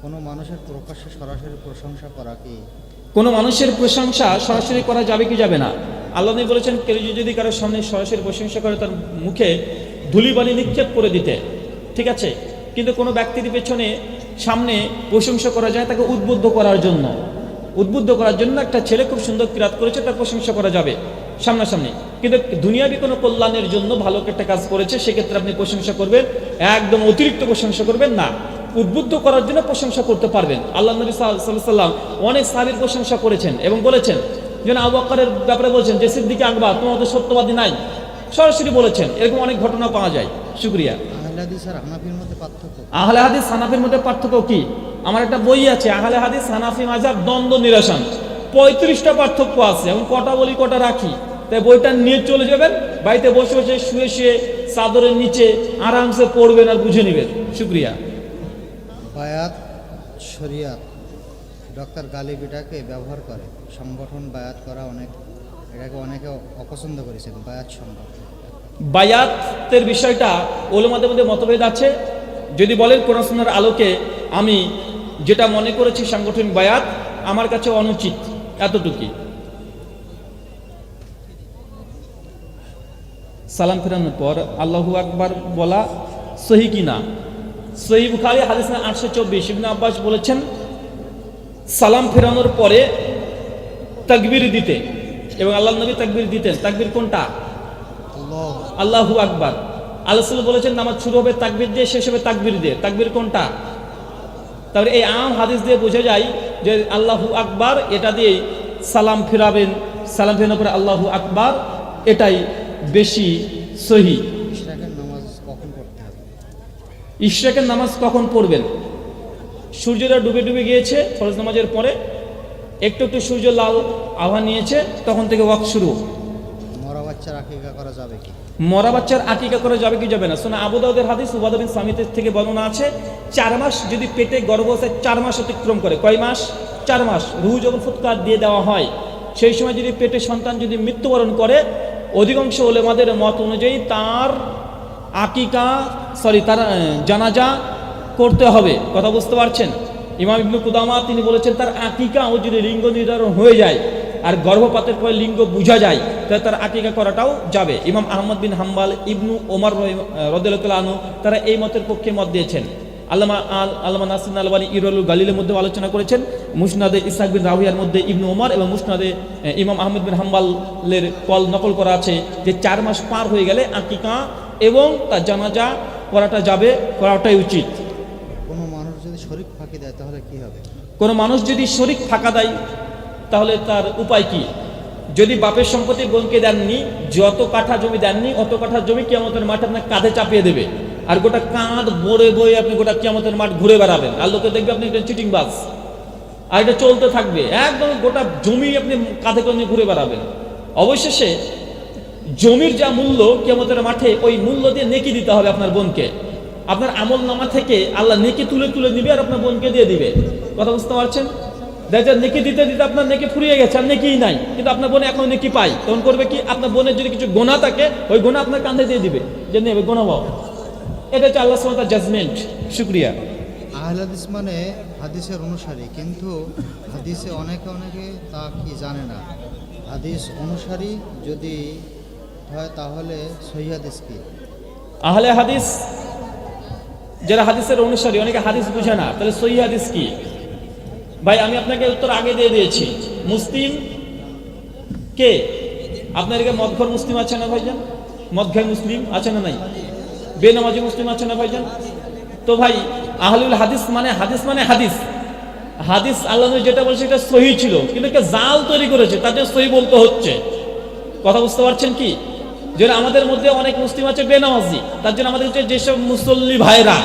কোনো মানুষের প্রকাশ্যে সরাসরি প্রশংসা করা কি? কোনো মানুষের প্রশংসা সরাসরি করা যাবে কি যাবে না? আল্লাহ নবী বলেছেন কেউ যদি কারোর সামনে সরাসরি প্রশংসা করে তার মুখে ধুলিবালি নিক্ষেপ করে দিতে, ঠিক আছে। কিন্তু কোনো ব্যক্তির পেছনে সামনে প্রশংসা করা যায় তাকে উদ্বুদ্ধ করার জন্য। একটা ছেলে খুব সুন্দর কিরাত করেছে, তার প্রশংসা করা যাবে সামনাসামনি। কিন্তু দুনিয়াবি কোনো কল্যাণের জন্য ভালো একটা কাজ করেছে, সেক্ষেত্রে আপনি প্রশংসা করবেন, একদম অতিরিক্ত প্রশংসা করবেন না। উদ্বুদ্ধ করার জন্য প্রশংসা করতে পারবেন। আল্লাহ নবী সাল্লাল্লাহু আলাইহি সাল্লাম অনেক সাহাবীর প্রশংসা করেছেন এবং বলেছেন, যেন আবু বকরের ব্যাপারে বলেছেন যে সিদ্দিক আকবর তোমার তো সত্যবাদী নাই, সরাসরি বলেছেন। এরকম অনেক ঘটনা পাওয়া যায়। শুকরিয়া। আহলে হাদিস আর হানাফির মধ্যে পার্থক্য? আহলে হাদিস হানাফির মধ্যে পার্থক্য কি? আমার একটা বই আছে, আহলে হাদিস হানাফি মাযহাব দ্বন্দ্ব নিরসন। 35টা পার্থক্য আছে এবং কটা বলি কটা রাখি। তাই বইটা নিয়ে চলে যাবেন, বাড়িতে বসে বসে শুয়ে শুয়ে চাদরের নিচে আরামসে পড়বেন আর বুঝে নেবেন। শুকরিয়া। বায়াত শরিয়াত ডক্টর গালিব এটাকে ব্যবহার করে। সংগঠন বায়াত করা এটাকে অনেকে অপছন্দ করেছেন। বায়াত সংগঠন, বায়াতের বিষয়টা ওলামাদের মধ্যে মতভেদ আছে। যদি বলেন কোরআন সুন্নাহর আলোকে আমি যেটা মনে করেছি সাংগঠনিক বায়াত আমার কাছে অনুচিত, এতটুকুই। সালাম ফেরানোর পর আল্লাহু আকবার বলা সহি কিনা? সহিহ বুখারী হাদিস 824 ইবনে আব্বাস বলেছেন সালাম ফেরানোর পরে তাকবীর দিতে, এবং আল্লাহর নবী তাকবীর দিতেন। তাকবীর কোনটা? আল্লাহু আকবার। আল্লাহ রাসূল বলেছেন নামাজ শুরু হবে তাকবীর দিয়ে, শেষ হবে তাকবীর দিয়ে। তাকবীর কোনটা? তাহলে এই আম হাদিস দিয়ে বোঝা যায় যে আল্লাহু আকবার এটা দিয়েই সালাম ফেরাবেন। সালাম ফেরানোর পরে আল্লাহু আকবার, এটাই বেশি সহি। ইশরাকের নামাজ কখন পড়তে হবে? ইশরাকের নামাজ কখন পড়বেন? সূর্যটা ডুবে ডুবে গিয়েছে ফরজ নামাজের পরে, একটু একটু সূর্য লাল আভা নিয়েছে, তখন থেকে ওয়াক্ত শুরু। মরা বাচ্চার আকিকা করা যাবে কি? মরা বাচ্চার আকিকা করা যাবে কি যাবে না? সুনান আবু দাউদের হাদিস উবাদা বিন সামিতের থেকে বর্ণনা আছে, 4 মাস যদি পেটে গর্ভাবস্থায় 4 মাস অতিক্রম করে, কয় মাস? 4 মাস। রুহ যখন ফুৎকার দিয়ে দেওয়া হয়, সেই সময় যদি পেটে সন্তান যদি মৃত্যুবরণ করে, অধিকাংশ উলেমাদের মত অনুযায়ী তার তার জানাজা করতে হবে। কথা বুঝতে পারছেন? ইমাম ইবনে কুদামা তিনি বলেছেন তার আকিকা ও যদি লিঙ্গ নির্ধারণ হয়ে যায় আর গর্ভপাতের পরে লিঙ্গ বোঝা যায় তাহলে তার আকিকা করাটাও যাবে। ইমাম আহমদ বিন হাম্বাল, ইবনু ওমর রাদিয়াল্লাহু তাআলা আনহু তারা এই মতের পক্ষে মত দিয়েছেন। আল্লামা নাসির আলবানী ইরওয়ালুল গালিলের মধ্যে আলোচনা করেছেন। মুসনাদে ইসহাক বিন রাহুয়ার মধ্যে ইবনু ওমর এবং মুসনাদে ইমাম আহমদ বিন হাম্বালের নকল করা আছে যে 4 মাস পার হয়ে গেলে আকিকা এবং তার জানাজা করাটাই উচিত। কোনো মানুষ যদি শরীক ফাঁকি দেয় তাহলে কি হবে? কোনো মানুষ যদি শরীক ফাঁকা দেয় তাহলে তার উপায় কি? যদি বাপের সম্পত্তি বোনকে দেননি, যত কাঠা জমি দেননি অত কাঠা জমি কিয়ামতের মাঠে আপনার কাঁধে চাপিয়ে দেবে, আর গোটা কাঁধ বয়ে বয়ে আপনি গোটা কিয়ামতের মাঠ ঘুরে বেড়াবেন, আর লোকে দেখবে আপনি একটা চিটিংবাজ, আর এটা চলতে থাকবে। একদম গোটা জমি আপনি কাঁধে করে নিয়ে ঘুরে বেড়াবেন। অবশেষে জমির যা মূল্য কিয়ামতের মাঠে, ওই মূল্য দিয়ে নেকি দিতে হবে আপনার বোনকে। আপনার আমল নামা থেকে আল্লাহ নেকি তুলে তুলে নিবে আর আপনার বোনকে দিয়ে দিবে। কথা বুঝতে পারছেন? দেখেন নেকি দিতে দিতে আপনার নেকি ফুরিয়ে গেছে, আর নেকিই নাই, কিন্তু আপনার বোনে এখনো নেকি পাই। তখন করবে কি? আপনার বোনের যদি কিছু গোনা থাকে ওই গোনা আপনার কাঁধে দিয়ে দিবে, যে নেবে গোনা পাও। এটা হচ্ছে আল্লাহ সুবহানাহু ওয়া তাআলার জাজমেন্ট। শুকরিয়া। আহলে হাদিস মানে হাদিসের অনুসারী, কিন্তু হাদিসে অনেকে তা কি জানে না। হাদিস অনুসারী যদি হয় তাহলে সহিহ হাদিস কি? আহলে হাদিস যারা হাদিসের অনুসারী, অনেকে হাদিস বুঝে না, তাহলে সহিহ হাদিস কি? ভাই আমি আপনাকে উত্তর আগে দিয়ে দিয়েছি। মুসলিম কে? আপনার এখানে মদঘর মুসলিম আছে না ভাইজান? মদঘর মুসলিম আছে না নাই? বেনামাজি মুসলিম আছে না ভাইজান? তো ভাই আহলুল হাদিস মানে হাদিস মানে হাদিস। হাদিস আল্লাহ নবী যেটা বলছে এটা সহি ছিল, কিন্তু কে জাল তৈরি করেছে তার জন্য সহি বলতে হচ্ছে। কথা বুঝতে পারছেন কি? যেন আমাদের মধ্যে অনেক মুসলিম আছে বেনামাজি, তার জন্য আমাদের হচ্ছে যেসব মুসল্লি ভাইরা,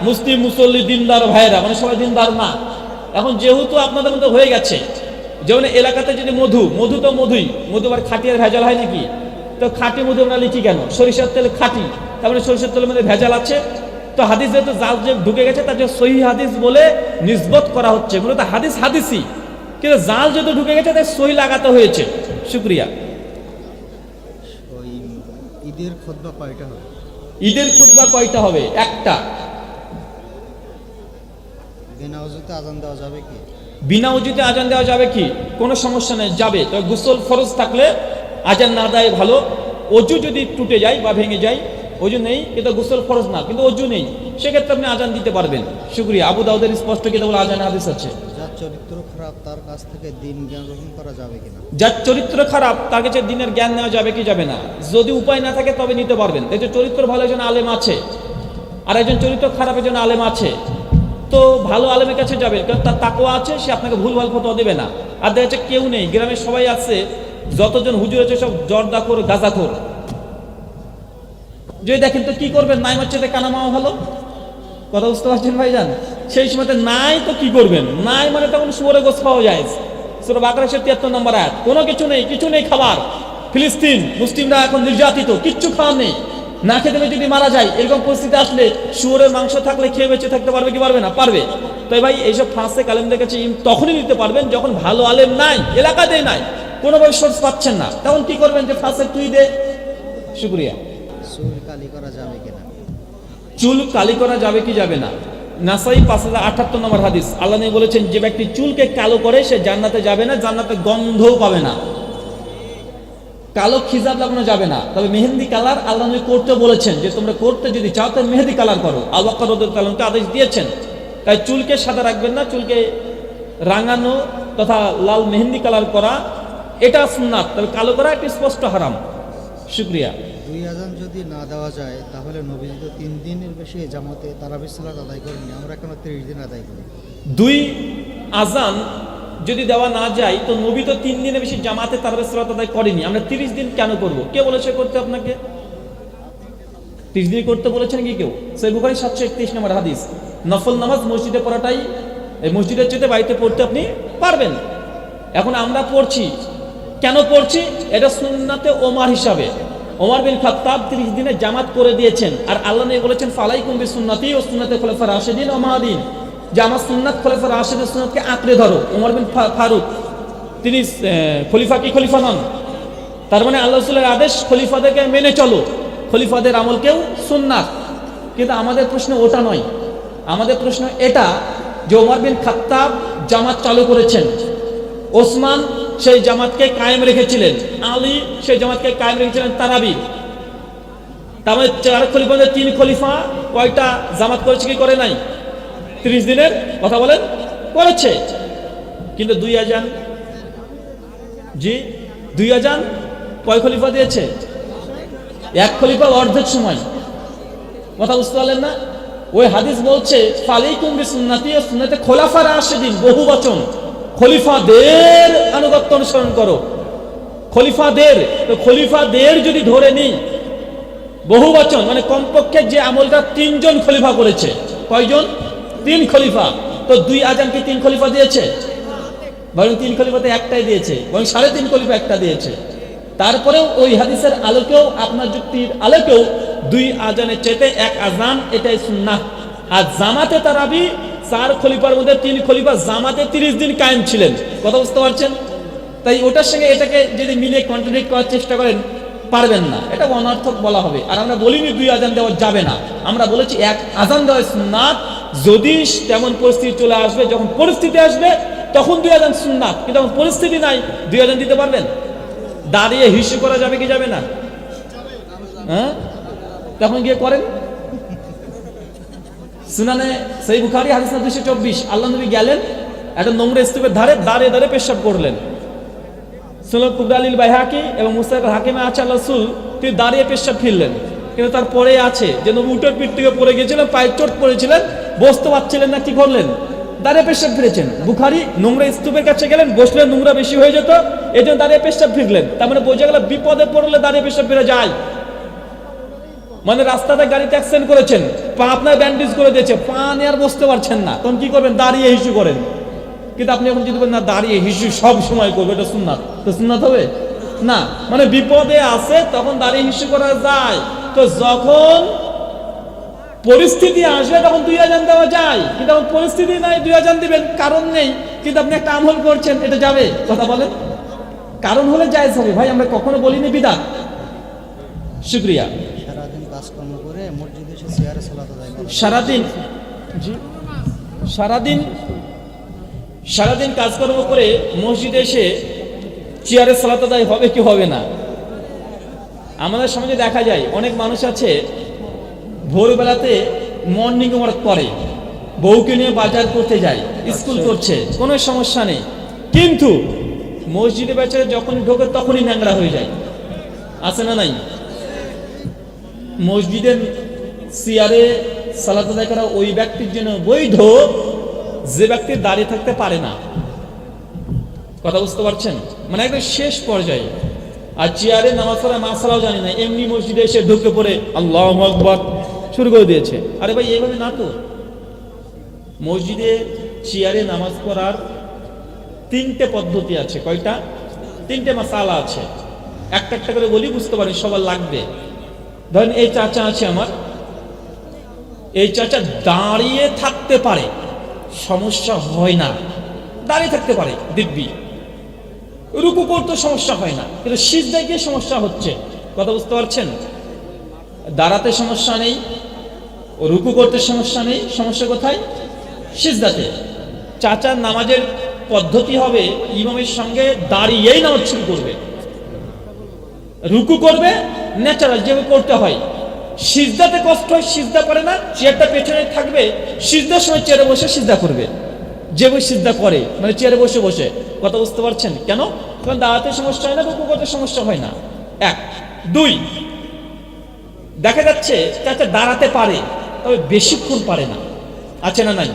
মুসলিম মুসল্লি দিনদার ভাইরা, মানে সবাই দিনদার না। এখন যেহেতু আপনাদের মধ্যে হয়ে গেছে, যেমন এলাকাতে যদি মধু তো মধুই, মধু আবার খাঁটি আর ভেজাল হয় নাকি? তো খাঁটি মধু আমরা লিখি কেন? সরিষার তেল খাঁটি, তারপরে সরিষার তেলের মধ্যে ভেজাল আছে। তো হাদিস যেহেতু জাল যে ঢুকে গেছে তার জন্য সহি হাদিস বলে নিসবত করা হচ্ছে। মূলত হাদিস হাদিসই, কিন্তু জাল যেহেতু ঢুকে গেছে তাই সহি লাগাতে হয়েছে। শুক্রিয়া। ওই ঈদের খুতবা কয়টা হবে? ঈদের খুতবা কয়টা হবে? একটা। বিনা ওযুতে আজান দেওয়া যাবে কি? বিনা উজুতে আজান দেওয়া যাবে কি? কোনো সমস্যা নেই, যাবে। তবে গোসল ফরজ থাকলে আজান না দেয় ভালো। অজু যদি টুটে যায় বা ভেঙে যায়, অজু নেই কিন্তু গোসল ফরজ না, কিন্তু অজু নেই, সেক্ষেত্রে আপনি আজান দিতে পারবেন। শুকরিয়া। আবু দাউদের স্পষ্ট কিতাবুল আজান হাদিস আছে। যার চরিত্র খারাপ তার কাছ থেকে দিন জ্ঞান গ্রহণ করা যাবে কিনা? যার চরিত্র খারাপ তার কাছে দিনের জ্ঞান নেওয়া যাবে কি যাবে না? যদি উপায় না থাকে তবে নিতে পারবেন। এই যে চরিত্র ভালো একজন আলেম আছে, আর একজন চরিত্র খারাপ একজন আলেম আছে, তো ভালো আলেমের কাছে যাবে, কারণ তার তাকওয়া আছে, সে আপনাকে ভুলভাল ফতোয়া দেবে না। আর দেখা যাচ্ছে কেউ নেই, গ্রামে সবাই আছে, যতজন হুজুর আছে সব জর্দাখোর গাঁজাখোর। যদি দেখেন তো কি করবেন? নাই মারছে কানা মাওয়া ভালো। কথা বুঝতে পারছেন ভাইজান? সেই সময়তে নাই তো কি করবেন? নাই মানে তখন শুয়োরে গোস পাওয়া যায়। সূরা বাকারা 73 নম্বর আয়াত। কোনো কিছু নেই, কিছু নেই খাবার। ফিলিস্তিন মুসলিমরা এখন নির্যাতিত, কিচ্ছু খাওয়ার নেই, না খেতে পেয়ে যদি মারা যায়, এরকম পরিস্থিতি আসলে শুয়োরের মাংস থাকলে খেয়ে বেঁচে থাকতে পারবে কি পারবে না? পারবে। তাই ভাই এইসব ফাঁসে আলেমদের কাছে তখনই নিতে পারবেন যখন ভালো আলেম নাই, এলাকাতেই নাই, কোনোভাবে সোর্স পাচ্ছেন না, তখন কি করবেন? যে ফাঁসে তুই দে। শুকরিয়া। চুল কালি করা যাবে কিনা? চুল কালি করা যাবে কি যাবে না? নাসাই 5078 নম্বর হাদিস। আল্লাহ নবী বলেছেন যে ব্যক্তি চুলকে কালো করে সে জান্নাতে যাবে না, জান্নাতে গন্ধও পাবে না। কালো খিজাব লাগানো যাবে না, তবে মেহেন্দি কালার আল্লাহ নবী করতে বলেছেন, যে তোমরা করতে যদি চাও তাহলে মেহেন্দি কালার করো। আবু বকর রাদিয়াল্লাহু তাআলাকে আদেশ দিয়েছেন। তাই চুলকে সাদা রাখবেন না, চুলকে রাঙানো তথা লাল মেহেন্দি কালার করা এটা সুন্নাত, তবে কালো করা একটি স্পষ্ট হারাম। শুকরিয়া। দুই আজান যদি না দেওয়া যায় তাহলে নবীজি তো 3 দিনের বেশি জামাতে তারাবির সালাত আদায় করেনি, আমরা কেন 30 দিন আদায় করি? দুই আজান যদি দেওয়া না যায় তো নবী তো 3 দিনের বেশি জামাতে তারাবির সালাত আদায় করেনি, আমরা 30 দিন কেন করব? কে বলেছে করতে? আপনাকে 30 দিন করতে বলেছেন কি কেউ? সহিহ বুখারী 731 নম্বর হাদিস। নফল নামাজ মসজিদে পড়াটাই, এই মসজিদের চেয়ে বাড়িতে পড়তে আপনি পারবেন। এখন আমরা পড়ছি, কেন পড়ছি? এটা সুন্নাতে ওমর হিসাবে। ওমর বিন খাত্তাব 30 দিনে জামাত করে দিয়েছেন, আর আল্লাহ নবী বলেছেন ফালাইকুম বিসুন্নতি ওয়া সুন্নাতে খুলাফায়ে রাশিদিন ওয়া মাহদিন, যে আমার সুন্নাত খলিফায়ে রাশিদের সুন্নাতকে আঁকড়ে ধরো। ওমর বিন ফারুক তিনি খলিফা কি খলিফা নন? তার মানে আল্লাহ রাসূলের আদেশ খলিফাদেরকে মেনে চলো, খলিফাদের আমলকেও সুন্নাত। কিন্তু আমাদের প্রশ্ন ওটা নয়, আমাদের প্রশ্ন এটা যে ওমর বিন খাত্তাব জামাত চালু করেছেন, ওসমান সেই জামাতকে কায়েম রেখেছিলেন, আলী সেই জামাতকে কায়েম রেখেছিলেন তারাবি। তার মানে 4 খলিফা 3 খলিফা কয়টা জামাত করেছে কি করে নাই? 30 দিনের কথা বলেন, করেছে। কিন্তু 2 আজান, জি 2 আজান কয় খলিফা দিয়েছে? 1 খলিফা অর্ধেক সময়। কথা বুঝতে পারলেন না? ওই হাদিস বলছে ফালাইকুম বিসুন্নতি ওয়া সুন্নাতে খোলাফায়ে রাশিদিন, বহু বচন, খলিফাদের আনুগত্য অনুসরণ করো। খলিফাদের, তো খলিফাদের যদি ধরে নিই বহু বচন, মানে কমপক্ষে যে আমলটা 3 জন খলিফা করেছে। কয়জন? 3 খলিফা। তো 2 আজান কি 3 খলিফা দিয়েছে? বরং 3 খলিফাতে একটাই দিয়েছে, বরং 3.5 খলিফা একটা দিয়েছে। তারপরেও ওই হাদিসের আলোকেও, আপনার যুক্তির আলোকেও 2 আজানের চাইতে 1 আজান এটাই সুন্নাহ। আর জামাতে তারাবি 4 খলিফার মধ্যে 3 খলিফা জামাতে 30 দিন কায়েম ছিলেন। কথা বুঝতে পারছেন? তাই ওটার সঙ্গে এটাকে যদি মিলে কন্ট্রাডিক্ট করার চেষ্টা করেন পারবেন না, এটা অনর্থক বলা হবে। আর আমরা বলিনি 2 আজান দেওয়া যাবে না, আমরা বলেছি 1 আজান দেওয়া সুন্নাত, যদি তেমন পরিস্থিতি চলে আসবে, যখন পরিস্থিতি আসবে তখন 2 আযান সুন্নাত, কিন্তু যখন পরিস্থিতি নাই 2 আযান দিতে পারবেন? দাঁড়িয়ে হিসু করা যাবে কি যাবে না? হ্যাঁ, তখন গিয়ে করেন। সুনানে সহিহ বুখারী হাদিস নম্বর 224, আল্লাহ নবী গেলেন একটা নোংরা স্তূপের ধারে দাঁড়িয়ে দাঁড়িয়ে পেশাব করলেন। সুনান কুবরা লিল বাইহাকি এবং মুস্তাদরাক হাকিমে আছে আল্লাহ রাসূল তিনি দাঁড়িয়ে পেশাব ফিরলেন, কিন্তু তারপরে আছে যে নবী উটের পিঠ থেকে পড়ে গিয়েছিলেন, পায়ে চোট পড়েছিলেন, বসতে পারছিলেন না, কি করলেন? দাঁড়িয়ে পেশাব ফিরেছেন। বুখারী নোংরা স্তূপের কাছে গেলেন, বসলে নোংরা বেশি হয়ে যেত, এই জন্য দাঁড়িয়ে পেশাব ফিরলেন। তার মানে বোঝা গেল বিপদে পড়লে দাঁড়িয়ে পেশাব ফিরে যায়। মানে রাস্তাতে গাড়িতে অ্যাক্সিডেন্ট করেছেন, পা আপনার ব্যান্ডেজ করে দিয়েছে, পা নিয়ে আর বসতে পারছেন না, তখন কি করবেন? দাঁড়িয়ে হিসু করেন। কিন্তু আপনি এখন যদি বলেন না দাঁড়িয়ে হিসু সব সময় করবো, এটা সুন্নাত, তো সুন্নাত হবে না। মানে বিপদে আছে তখন দাঁড়িয়ে হিসু করা যায়। তো যখন পরিস্থিতি আসবে তখন 2 আযান দেওয়া যায়, কিন্তু যখন পরিস্থিতি নাই 2 আযান দিবেন, কারণ নেই, কিন্তু আপনি একটা আমল করছেন, এটা যাবে? কথা বলেন। কারণ হলে জায়েজ হবে ভাই, আমরা কখনো বলিনি বিদআত। শুকরিয়া। সারাদিন কাজকর্ম করে মসজিদে এসে চেয়ারে সালাত আদায় করে। সারাদিন কাজকর্ম করে মসজিদে এসে চেয়ারে সালাত আদায় হবে কি হবে না? আমাদের সমাজে দেখা যায় অনেক মানুষ আছে ভোরবেলাতে মর্নিং ওয়াক করে, বউকে নিয়ে বাজার করতে যায়, স্কুল করছে, কোনো সমস্যা নেই, কিন্তু মসজিদে বেচারে যখন ঢোকে তখনই ন্যাংরা হয়ে যায়। আছে না নাই? মসজিদের চেয়ারে সালাত আদায় করা ওই ব্যক্তির জন্য বৈধ যে ব্যক্তি দাঁড়িয়ে থাকতে পারে না। কথা বুঝতে পারছেন? মানে একদম শেষ পর্যায়ে। আর চেয়ারে নামাজ পড়া মাসালাও জানি না, এমনি মসজিদে এসে ঢুকে পড়ে আল্লাহু আকবার শুরু করে দিয়েছে। আরে ভাই এইভাবে না তো। মসজিদে চেয়ারে নামাজ পড়ার 3টে পদ্ধতি আছে। কয়টা? 3টে মাসালা আছে। একটা একটা করে বলি, বুঝতে পারি, সবার লাগবে। ধরেন এই চাচা আছে আমার, এই চাচা দাঁড়িয়ে থাকতে পারে, সমস্যা হয় না, দাঁড়িয়ে থাকতে পারে দিব্যি, রুকু করতে সমস্যা হয় না, কিন্তু সিজদায় গিয়ে সমস্যা হচ্ছে। কথা বুঝতে পারছেন? দাঁড়াতে সমস্যা নেই, রুকু করতে সমস্যা নেই, সমস্যা কোথায়? সিজদাতে। চাচার নামাজের পদ্ধতি হবে ইমামের সঙ্গে দাঁড়িয়েই নামাজ শুরু করবে, রুকু করবে ন্যাচারাল যেভাবে করতে হয়। সিজদাতে কষ্ট হয়, সিজদা করে না, চেয়ারটা পেছনে থাকবে, সিজদার সময় চেয়ারে বসে সিজদা করবে, যেভাবে সিজদা করে, মানে চেয়ারে বসে বসে। কথা বুঝতে পারছেন? কেন? কারণ দাঁড়াতে সমস্যা হয় না, রুকু করতে সমস্যা হয় না। 1 2 দেখা যাচ্ছে চাচা দাঁড়াতে পারে, তবে বেশিক্ষণ পারে না। আছে না নাই?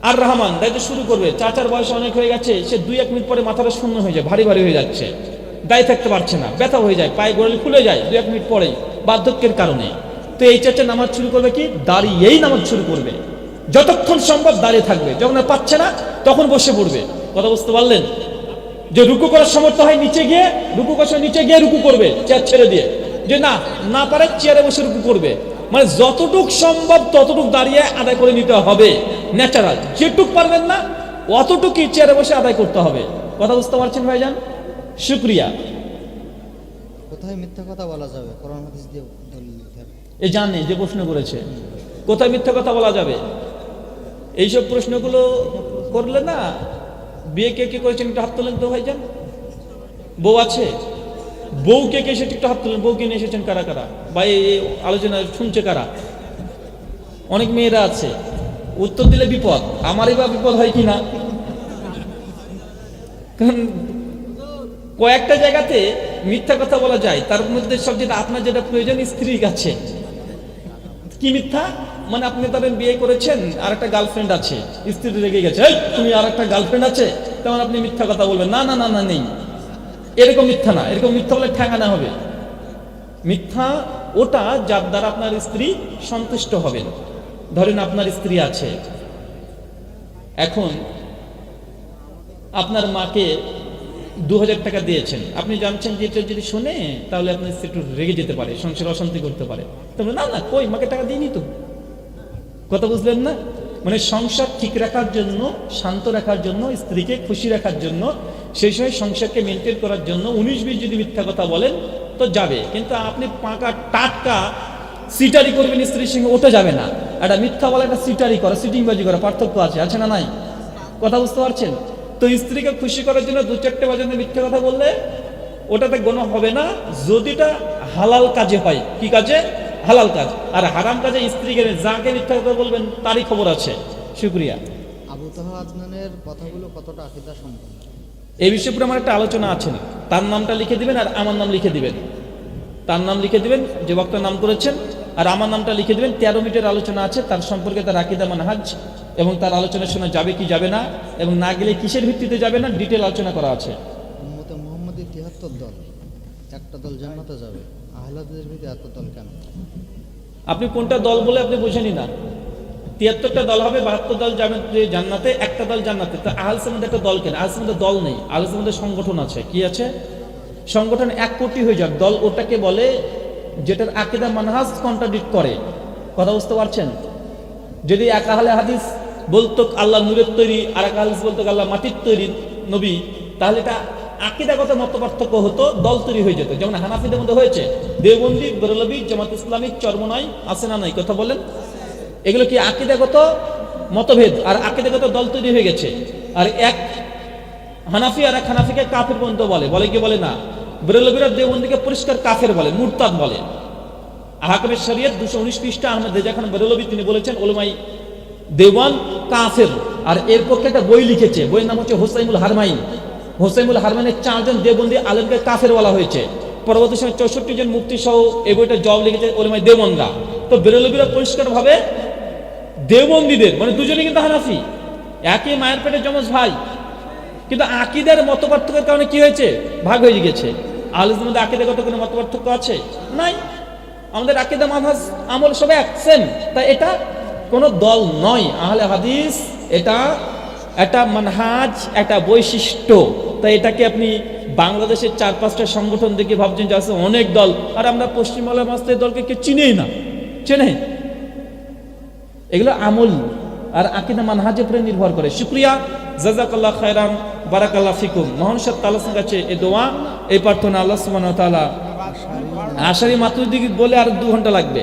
আর রহমান দায়িত্ব শুরু করবে, চাচার বয়স অনেক হয়ে গেছে, সে 2-1 মিনিট পরে মাথাটা শূন্য হয়ে যায়, ভারী ভারী হয়ে যাচ্ছে, দাঁড়িয়ে থাকতে পারছে না, ব্যথা হয়ে যায়, পায়ে গোড়ালি খুলে যায় 2-1 মিনিট পরেই, বার্ধক্যের কারণে। তো এই চাচা নামাজ শুরু করবে কি? দাঁড়িয়েই নামাজ শুরু করবে, যতক্ষণ সম্ভব দাঁড়িয়ে থাকবে, যখন আর পাচ্ছে না তখন বসে পড়বে। কথা বুঝতে পারলেন? যে রুকু করার সামর্থ্য হয় নিচে গিয়ে রুকু করার, নিচে গিয়ে রুকু করবে চেয়ার ছেড়ে দিয়ে, যে না পারে চেয়ারে বসে রুকু করবে। মানে যতটুক সম্ভব ততটুক দাঁড়িয়ে আদায় করে নিতে হবে, ন্যাচারাল। যেটুক পারবেন না অতটুকুই চেয়ারে বসে আদায় করতে হবে। কথা বুঝতে পারছেন ভাইজান? শুকরিয়া। কোথায় মিথ্যা কথা বলা যাবে? কোরআন হাদিস দিয়ে দলিল দিতে হবে। এই জানে যে প্রশ্ন করেছে, কোথায় মিথ্যা কথা বলা যাবে? এইসব প্রশ্নগুলো করলে না, বিয়ে কে কে করেছেন একটু হাত তোলেন তো ভাইজান। বউ আছে? বউ কে কে এসেছে একটু হাত তোলেন। বউ কে নিয়ে এসেছেন কারা কারা? বা এই আলোচনা শুনছে কারা? অনেক মেয়েরা আছে, উত্তর দিলে বিপদ, আমারই বা বিপদ হয় কিনা। কারণ কয়েকটা জায়গাতে মিথ্যা কথা বলা যায়, তার মধ্যে সবচেয়ে আপনার যেটা প্রয়োজন স্ত্রীর কাছে। কি মিথ্যা? মানে আপনি তাদের বিয়ে করেছেন, আর একটা গার্লফ্রেন্ড আছে, স্ত্রী রেগে গেছে, এই তুমি আর একটা গার্লফ্রেন্ড আছে, তখন আপনি মিথ্যা কথা বলবেন, না না না না নেই, এরকম মিথ্যা না। এরকম মিথ্যা বলে ঠেঙানো হবে। মিথ্যা ওটা যার দ্বারা আপনার স্ত্রী সন্তুষ্ট হবেন। ধরেন আপনার স্ত্রী আছে, এখন আপনার মাকে 2000 টাকা দিয়েছেন, আপনি জানছেন যে এটা যদি শোনে তাহলে আপনার স্ত্রী একটু রেগে যেতে পারে, সংসার অশান্তি করতে পারে। তবে না না, কই, মাকে টাকা দিইনি তো। কথা বুঝলেন না? মানে সংসার ঠিক রাখার জন্য, শান্ত রাখার জন্য, স্ত্রীকে খুশি রাখার জন্য, সেই সময় সংসারকে মেনটেন করার জন্য 19-20 যদি মিথ্যা কথা বলেন তো যাবে, কিন্তু আপনি পাকা টাটকা সিটারি করবেন স্ত্রীর সঙ্গে, ওটা যাবে না। একটা মিথ্যা বলে, একটা সিটারি করে, সিটিংবাজি করে, পার্থক্য আছে না নাই? কথা বুঝতে পারছেন? তো স্ত্রীকে খুশি করার জন্য 2-4টে পর্যন্ত মিথ্যা কথা বললে ওটাতে গোনা হবে না, যদিটা হালাল কাজে হয়। কি কাজে? হালাল কাজ। আর হারাম কাজে স্ত্রীকে যাকে মিথ্যা কথা বলবেন তারই খবর আছে। শুকরিয়া। আবু তাহা আদনানের কথাগুলো কতটা আকীদা সম্পন্ন? এই বিষয়ে পুরো আমার একটা আলোচনা আছে, তার নামটা লিখে দিবেন আর আমার নাম লিখে দিবেন। তার নাম লিখে দিবেন যে বক্তার নাম করেছেন, আর আমার নামটা লিখে দিবেন। 13 মিনিটের আলোচনা আছে তার সম্পর্কে, তার আকীদা মানহাজ এবং তার আলোচনা শোনা যাবে কি যাবে না, এবং না গেলে কিসের ভিত্তিতে যাবে না, ডিটেল আলোচনা করা আছে। উম্মতে মুহাম্মদী 73 দল, একটা দল জান্নাতে যাবে, আহলে হাদিসের ভিতরে এত দল কেন? আপনি কোনটা দল বলে আপনি বোঝেনই না। 73টা দল হবে, 72 দল যাবে জান্নাতে, একটা দল জান্নাতে। তো আহলসের মধ্যে একটা দল কেন? আহলসের মধ্যে দল নেই, আহলসের মধ্যে সংগঠন আছে। কি আছে? সংগঠন 1 কোটি হয়ে যাক। দল ওটাকে বলে যেটার আকীদা মানহাজ কন্ট্রাডিক্ট করে। কথা বুঝতে পারছেন? যদি এক আহলে হাদিস বলতো আল্লাহ নূরের তৈরি, আর এক হাদিস বলতো আল্লাহ মাটির তৈরি নবী, তাহলে এটা আকীদাগত মতপার্থক্য হতো, দল তৈরি হয়ে যেত। যেমন হানাফিদের মধ্যে হয়েছে দেওবন্দি, বেরলভী, জামাত ইসলামী, চরমনাই, আছে না নাই? কথা বলেন। এগুলো কি আকীদাগত মতভেদ আর আকীদাগত দল তৈরি হয়ে গেছে। আর এক হানাফি আর এক হানাফিকে কাফের পর্যন্ত বলে কি বলে না? বেরলভীরা দেওবন্দিকে পরিষ্কার কাফের বলে, মুরতাদ বলে। আহকামের শরীয়ত 219 পৃষ্ঠা আহমেদ রেজা খান বেরলভী তিনি বলেছেন উলামাই দেওয়ান কাফের। আর এর পক্ষে একটা বই লিখেছে, বইয়ের নাম হচ্ছে হোসাইমুল হারমাইন। হোসাইমুল হারমাইনের 4 জন দেওবন্দি আলেমকে কাফের বলা হয়েছে। পরবর্তী সময় 64 জন মুফতি সহ এই বইটা জবাব লিখেছে উলামাই দেওবন্দরা। তো বেরলভীরা পরিষ্কার ভাবে দেওবন্দীদের, মানে দুজনেই কিন্তু হানাফি, একই মায়ের পেটে যমজ ভাই, কিন্তু আকীদার মতপার্থক্যের কারণে কি হয়েছে? ভাগ হয়ে গেছে। আহলের মধ্যে আকীদাগত কোনো মতপার্থক্য আছে? নাই। আমাদের আকীদা মানহাজ আমল সব এক, সেম। তাই এটা কোনো দল নয়, আহলে হাদিস এটা একটা মানহাজ, একটা বৈশিষ্ট্য। তাই এটাকে আপনি বাংলাদেশের 4-5টা সংগঠন দেখে ভাবছেন যে আছে অনেক দল, আর আমরা পশ্চিমবাংলার মাঝে এই দলকে কেউ চিনেই না। চেনে? এগুলো আমল আর আকীদা মানহাজের উপরে নির্ভর করে। শুকরিয়া, জাযাকাল্লাহ খায়রান, বারাকাল্লাহ ফিকুম। মহান সাহেব তাআলার কাছে এই দোয়া, এই প্রার্থনা আল্লাহ সুবহানাহু ওয়া তাআলা। আশারি মাতুরিদি বলে আর 2 ঘন্টা লাগবে।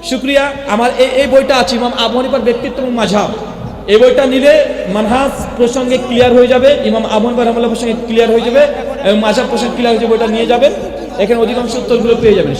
শুকরিয়া। আমার এই বইটা আছে ইমাম আবু হানিফার ব্যক্তিত্ব এবং মাযহাব। এই বইটা নিলে মানহাজ প্রসঙ্গে ক্লিয়ার হয়ে যাবে, ইমাম আবু হানিফা রাহমাতুল্লাহ প্রসঙ্গে ক্লিয়ার হয়ে যাবে এবং মাযহাব প্রসঙ্গে ক্লিয়ার হয়ে যাবে। বইটা নিয়ে যাবেন, এখানে অধিকাংশ উত্তরগুলো পেয়ে যাবেন।